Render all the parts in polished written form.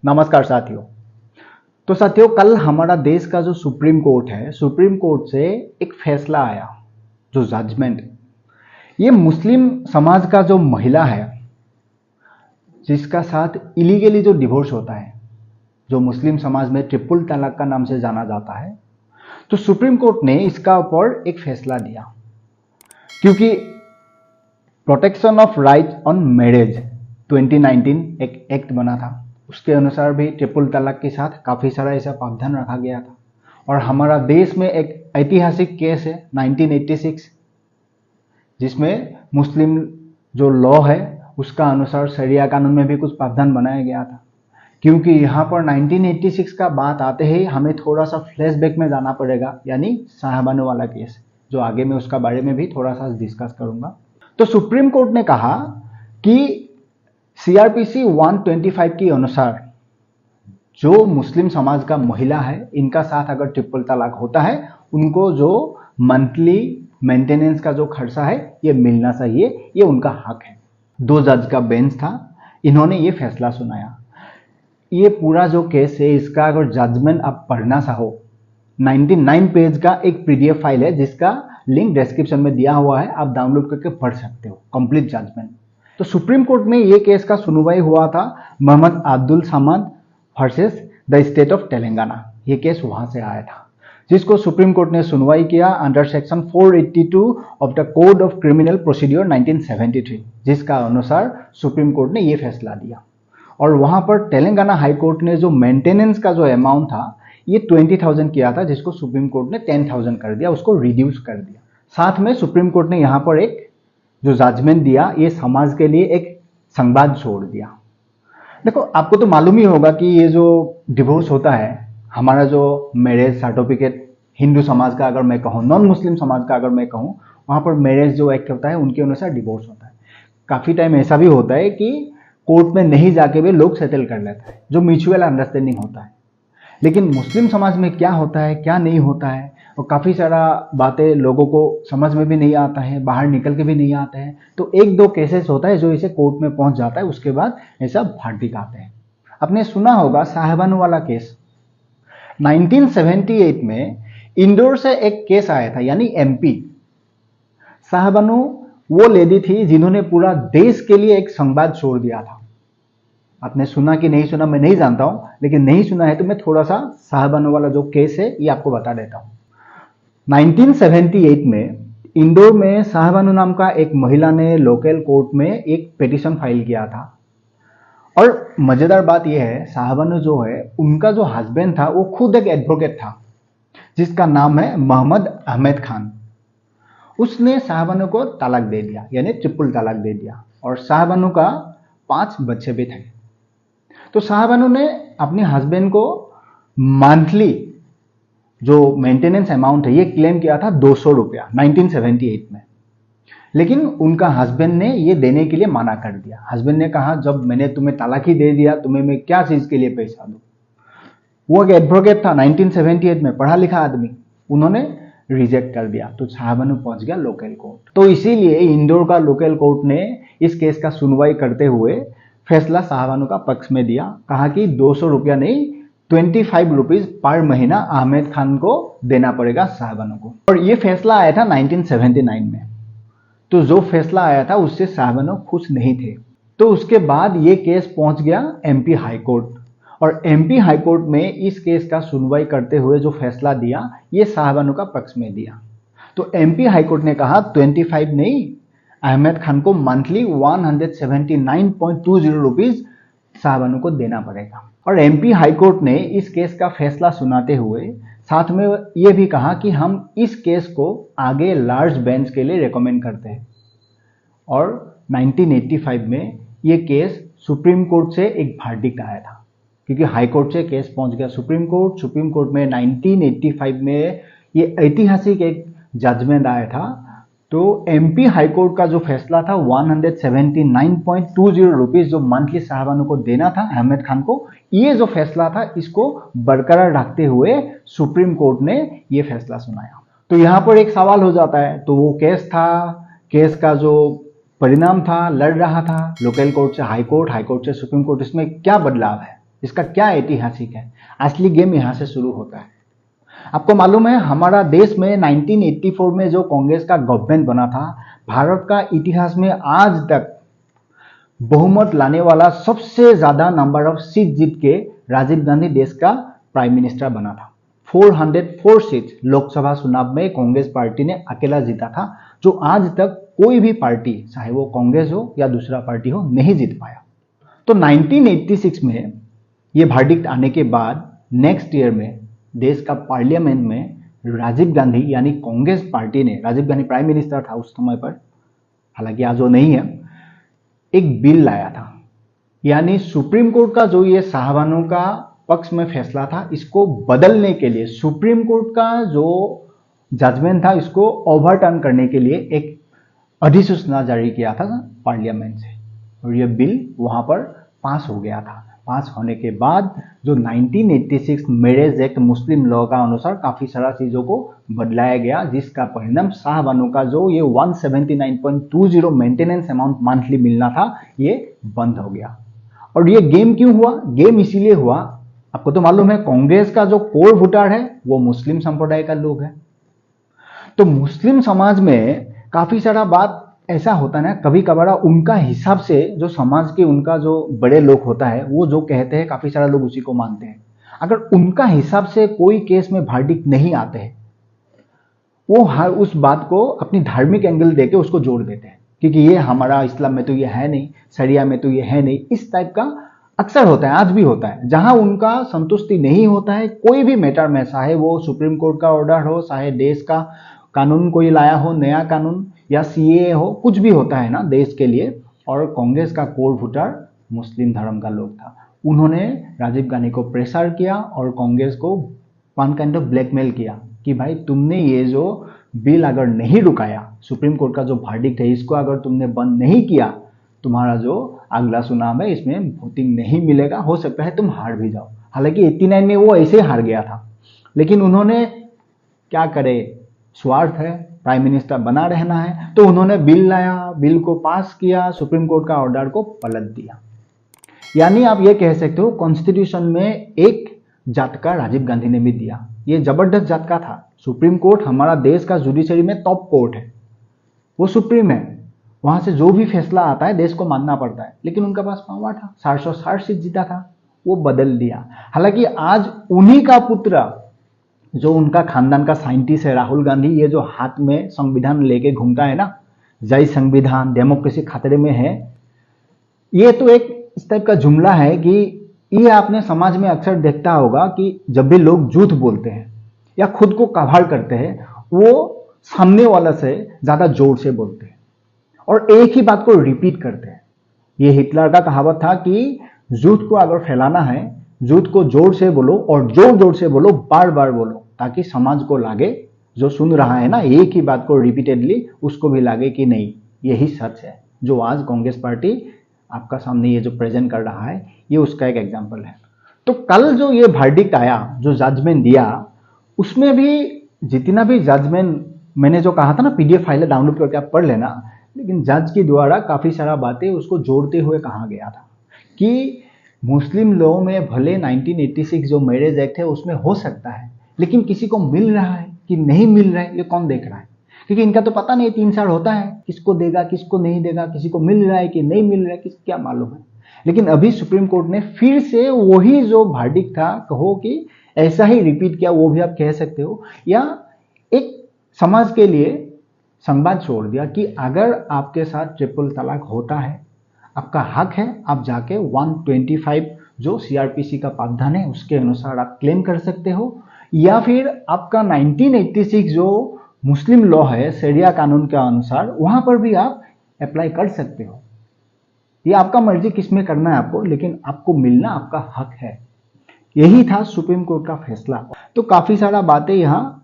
नमस्कार साथियों। तो साथियों, कल हमारा देश का जो सुप्रीम कोर्ट है, सुप्रीम कोर्ट से एक फैसला आया, जो जजमेंट, ये मुस्लिम समाज का जो महिला है जिसका साथ इलीगली जो डिवोर्स होता है, जो मुस्लिम समाज में ट्रिपल तलाक का नाम से जाना जाता है, तो सुप्रीम कोर्ट ने इसका ऊपर एक फैसला दिया। क्योंकि protection of right on marriage 2019 एक एक्ट बना था, उसके अनुसार भी ट्रिपल तलाक के साथ काफ़ी सारा ऐसा प्रावधान रखा गया था। और हमारा देश में एक ऐतिहासिक केस है 1986, जिसमें मुस्लिम जो लॉ है उसका अनुसार शरिया कानून में भी कुछ प्रावधान बनाया गया था। क्योंकि यहाँ पर 1986 का बात आते ही हमें थोड़ा सा फ्लैशबैक में जाना पड़ेगा, यानी शाहबानो वाला केस, जो आगे मैं उसका बारे में भी थोड़ा सा डिस्कस करूंगा। तो सुप्रीम कोर्ट ने कहा कि सीआरपीसी 125 के अनुसार जो मुस्लिम समाज का महिला है, इनका साथ अगर ट्रिपल तलाक होता है, उनको जो मंथली मेंटेनेंस का जो खर्चा है ये मिलना चाहिए, ये उनका हक है। 2 जज का बेंच था, इन्होंने ये फैसला सुनाया। ये पूरा जो केस है, इसका अगर जजमेंट आप पढ़ना चाहो, 99 पेज का एक पीडीएफ फाइल है जिसका लिंक डिस्क्रिप्शन में दिया हुआ है, आप डाउनलोड करके पढ़ सकते हो कंप्लीट जजमेंट। तो सुप्रीम कोर्ट में ये केस का सुनवाई हुआ था Mohammad Abdul Samad versus the state of Telangana. ये केस वहां से आया था, जिसको सुप्रीम कोर्ट ने सुनवाई किया under section 482 of the code of criminal procedure 1973, जिसका अनुसार सुप्रीम कोर्ट ने ये फैसला दिया। और वहां पर तेलंगाना हाई कोर्ट ने जो मेंटेनेंस का जो अमाउंट था ये 20,000 किया था, जिसको सुप्रीम कोर्ट ने 10,000 कर दिया, उसको रिड्यूस कर दिया। साथ में सुप्रीम कोर्ट ने यहाँ पर एक जो जजमेंट दिया, ये समाज के लिए एक संवाद छोड़ दिया। देखो, आपको तो मालूम ही होगा कि ये जो डिवोर्स होता है, हमारा जो मैरिज सर्टिफिकेट हिंदू समाज का अगर मैं कहूँ, नॉन मुस्लिम समाज का अगर मैं कहूँ, वहाँ पर मैरिज जो एक्ट होता है उनके अनुसार डिवोर्स होता है। काफ़ी टाइम ऐसा भी होता है कि कोर्ट में नहीं जाके भी लोग सेटल कर लेते हैं, जो म्यूचुअल अंडरस्टैंडिंग होता है। लेकिन मुस्लिम समाज में क्या होता है, क्या नहीं होता है, और काफ़ी सारा बातें लोगों को समझ में भी नहीं आता है, बाहर निकल के भी नहीं आते हैं। तो 1-2 केसेस होता है जो इसे कोर्ट में पहुंच जाता है, उसके बाद ऐसा वर्डिक्ट आते हैं। आपने सुना होगा शाहबानो वाला केस। 1978 में इंदौर से एक केस आया था, यानी एमपी। शाहबानो वो लेडी थी जिन्होंने पूरा देश के लिए एक संवाद छोड़ दिया था। आपने सुना कि नहीं सुना मैं नहीं जानता हूं, लेकिन नहीं सुना है तो मैं थोड़ा सा शाहबानो वाला जो केस है ये आपको बता देता हूं। 1978 में इंदौर में शाहबानो नाम का एक महिला ने लोकल कोर्ट में एक पिटीशन फाइल किया था। और मजेदार बात यह है, शाहबानो जो है, उनका जो हस्बैंड था वो खुद एक एडवोकेट था, जिसका नाम है मोहम्मद अहमद खान। उसने शाहबानो को तलाक दे दिया, यानी ट्रिपल तलाक दे दिया। और शाहबानो का 5 बच्चे भी थे। तो शाहबानो ने अपने हस्बैंड को मंथली जो मेंटेनेंस अमाउंट है ये क्लेम किया था 200 रुपया 1978 में। लेकिन उनका हस्बैंड ने ये देने के लिए मना कर दिया। हस्बैंड ने कहा, जब मैंने तुम्हें तलाक ही दे दिया, तुम्हें मैं क्या चीज के लिए पैसा दूं। वो एक एडवोकेट था, 1978 में पढ़ा लिखा आदमी, उन्होंने रिजेक्ट कर दिया। तो शाहबानो पहुंच गया लोकल कोर्ट। तो इसीलिए इंदौर का लोकल कोर्ट ने इस केस का सुनवाई करते हुए फैसला शाहबानो का पक्ष में दिया। कहा कि 200 रुपया नहीं, 25 रुपीज पर महीना अहमद खान को देना पड़ेगा शाहबानो को। और ये फैसला आया था 1979 में। तो जो फैसला आया था उससे शाहबानो खुश नहीं थे। तो उसके बाद ये केस पहुंच गया एमपी हाई कोर्ट। और एमपी हाई कोर्ट में इस केस का सुनवाई करते हुए जो फैसला दिया, ये शाहबानो का पक्ष में दिया। तो एमपी हाई कोर्ट ने कहा 25 नहीं, अहमद खान को मंथली 179.20 रुपीज शाहबानो को देना पड़ेगा। और एमपी हाई कोर्ट ने इस केस का फैसला सुनाते हुए साथ में यह भी कहा कि हम इस केस को आगे लार्ज बेंच के लिए रेकमेंड करते हैं। और 1985 में यह केस सुप्रीम कोर्ट से एक वर्डिक्ट आया था, क्योंकि हाई कोर्ट से केस पहुंच गया सुप्रीम कोर्ट। सुप्रीम कोर्ट में 1985 में ये ऐतिहासिक एक जजमेंट आया था। तो एमपी हाई कोर्ट का जो फैसला था 179.20 रुपीज जो मंथली शाहबानो को देना था अहमद खान को, ये जो फैसला था इसको बरकरार रखते हुए सुप्रीम कोर्ट ने ये फैसला सुनाया। तो यहाँ पर एक सवाल हो जाता है, तो वो केस था, केस का जो परिणाम था, लड़ रहा था लोकल कोर्ट से हाई कोर्ट, हाई कोर्ट से सुप्रीम कोर्ट, इसमें क्या बदलाव है? इसका क्या ऐतिहासिक है? असली गेम यहां से शुरू होता है। आपको मालूम है हमारा देश में 1984 में जो कांग्रेस का गवर्नमेंट बना था, भारत का इतिहास में आज तक बहुमत लाने वाला सबसे ज्यादा नंबर ऑफ सीट जीत के राजीव गांधी देश का प्राइम मिनिस्टर बना था। 404 सीट लोकसभा चुनाव में कांग्रेस पार्टी ने अकेला जीता था, जो आज तक कोई भी पार्टी, चाहे वो कांग्रेस हो या दूसरा पार्टी हो, नहीं जीत पाया। तो 1986 में ये वर्डिक्ट आने के बाद नेक्स्ट ईयर में देश का पार्लियामेंट में राजीव गांधी यानी कांग्रेस पार्टी ने, राजीव गांधी प्राइम मिनिस्टर था उस समय पर, हालांकि आज वो नहीं है, एक बिल लाया था। यानी सुप्रीम कोर्ट का जो ये शाहबानो का पक्ष में फैसला था, इसको बदलने के लिए, सुप्रीम कोर्ट का जो जजमेंट था इसको ओवरटर्न करने के लिए एक अधिसूचना जारी किया था पार्लियामेंट से, और ये बिल वहां पर पास हो गया था। पास होने के बाद जो 1986 मैरिज एक्ट मुस्लिम लॉ का अनुसार काफी सारा चीजों को बदलाया गया, जिसका परिणाम शाहबानो का जो ये 179.20 मेंटेनेंस अमाउंट मंथली मिलना था, ये बंद हो गया। और ये गेम क्यों हुआ? गेम इसीलिए हुआ, आपको तो मालूम है कांग्रेस का जो कोर वोटर है वो मुस्लिम संप्रदाय का लोग है। तो मुस्लिम समाज में काफी सारा बात ऐसा होता है ना, कभी कभार उनका हिसाब से जो समाज के उनका जो बड़े लोग होता है वो जो कहते हैं काफी सारा लोग उसी को मानते हैं। अगर उनका हिसाब से कोई केस में वर्डिक्ट नहीं आते हैं, वो हर उस बात को अपनी धार्मिक एंगल देके उसको जोड़ देते हैं, क्योंकि ये हमारा इस्लाम में तो ये है नहीं, शरिया में तो ये है नहीं, इस टाइप का अक्सर होता है, आज भी होता है। जहां उनका संतुष्टि नहीं होता है कोई भी मैटर में, चाहे वो सुप्रीम कोर्ट का ऑर्डर हो, चाहे देश का कानून कोई लाया हो, नया कानून या सीए हो, कुछ भी होता है ना देश के लिए, और कांग्रेस का कोर वोटर मुस्लिम धर्म का लोग था, उन्होंने राजीव गांधी को प्रेशर किया और कांग्रेस को वन काइंड ऑफ ब्लैकमेल किया कि भाई तुमने ये जो बिल अगर नहीं रुकाया, सुप्रीम कोर्ट का जो वर्डिक्ट है इसको अगर तुमने बंद नहीं किया, तुम्हारा जो अगला चुनाव है इसमें वोटिंग नहीं मिलेगा, हो सकता है तुम हार भी जाओ। हालांकि 89 में वो ऐसे हार गया था, लेकिन उन्होंने क्या करे, स्वार्थ है, प्राइम मिनिस्टर बना रहना है, तो उन्होंने बिल लाया, बिल को पास किया, सुप्रीम कोर्ट का ऑर्डर को पलट दिया। यानी आप ये कह सकते हो कॉन्स्टिट्यूशन में एक झटका राजीव गांधी ने भी दिया। ये जबरदस्त झटका था। सुप्रीम कोर्ट हमारा देश का जुडिशरी में टॉप कोर्ट है, वो सुप्रीम है, वहां से जो भी फैसला आता है देश को मानना पड़ता है, लेकिन उनका पास पावर था, 460 सीट जीता था, वो बदल दिया। हालांकि आज उन्हीं का पुत्र जो उनका खानदान का साइंटिस्ट है, राहुल गांधी, ये जो हाथ में संविधान लेके घूमता है ना, जय संविधान, डेमोक्रेसी खतरे में है, ये तो एक इस टाइप का जुमला है कि ये आपने समाज में अक्सर देखता होगा कि जब भी लोग झूठ बोलते हैं या खुद को कभार करते हैं, वो सामने वाला से ज्यादा जोर से बोलते हैं और एक ही बात को रिपीट करते हैं। ये हिटलर का कहावत था कि झूठ को अगर फैलाना है, झूठ को जोर से बोलो और जोर जोर से बोलो, बार बार बोलो, ताकि समाज को लागे, जो सुन रहा है ना एक ही बात को रिपीटेडली, उसको भी लागे कि नहीं यही सच है। जो आज कांग्रेस पार्टी आपका सामने ये जो प्रेजेंट कर रहा है, ये उसका एक एग्जाम्पल है। तो कल जो ये वर्डिक्ट आया, जो जजमेंट दिया, उसमें भी जितना भी जजमेंट, मैंने जो कहा था ना पीडीएफ फाइल डाउनलोड करके आप पढ़ लेना, लेकिन जज के द्वारा काफी सारा बातें उसको जोड़ते हुए कहा गया था कि मुस्लिम लॉ में भले 1986 जो मैरिज एक्ट है उसमें हो सकता है, लेकिन किसी को मिल रहा है कि नहीं मिल रहा है ये कौन देख रहा है, क्योंकि इनका तो पता नहीं, 3 साल होता है, किसको देगा किसको नहीं देगा, किसी को मिल रहा है कि नहीं मिल रहा है, किस क्या मालूम है। लेकिन अभी सुप्रीम कोर्ट ने फिर से वही जो वर्डिक्ट था, कहो कि ऐसा ही रिपीट किया, वो भी आप कह सकते हो, या एक समाज के लिए संवाद छोड़ दिया कि अगर आपके साथ ट्रिपल तलाक होता है, आपका हक है, आप जाके 125 जो सीआरपीसी का प्रावधान है उसके अनुसार आप क्लेम कर सकते हो, या फिर आपका 1986 जो मुस्लिम लॉ है शरिया कानून के अनुसार, वहां पर भी आप अप्लाई कर सकते हो। ये आपका मर्जी किसमें करना है आपको, लेकिन आपको मिलना आपका हक है। यही था सुप्रीम कोर्ट का फैसला। तो काफी सारा बातें यहाँ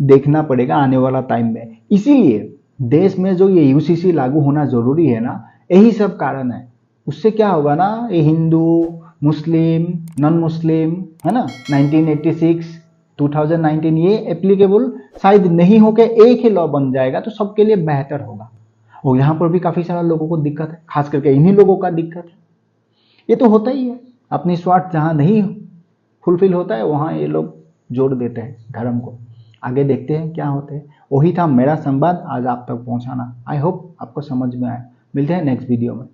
देखना पड़ेगा आने वाला टाइम में। इसीलिए देश में जो ये यूसीसी लागू होना जरूरी है ना, यही सब कारण है। उससे क्या होगा ना, ये हिंदू, मुस्लिम, नॉन मुस्लिम है ना, 1986, 2019 ये एप्लीकेबल शायद नहीं होके एक ही लॉ बन जाएगा, तो सबके लिए बेहतर होगा। और यहाँ पर भी काफी सारा लोगों को दिक्कत है, खास करके इन्हीं लोगों का दिक्कत है। ये तो होता ही है, अपनी स्वार्थ जहां नहीं फुलफिल होता है वहां ये लोग जोड़ देते हैं धर्म को। आगे देखते हैं क्या होते हैं। वही था मेरा संवाद आज आप तक पहुंचाना। आई होप आपको समझ में आया। मिलते हैं नेक्स्ट वीडियो में।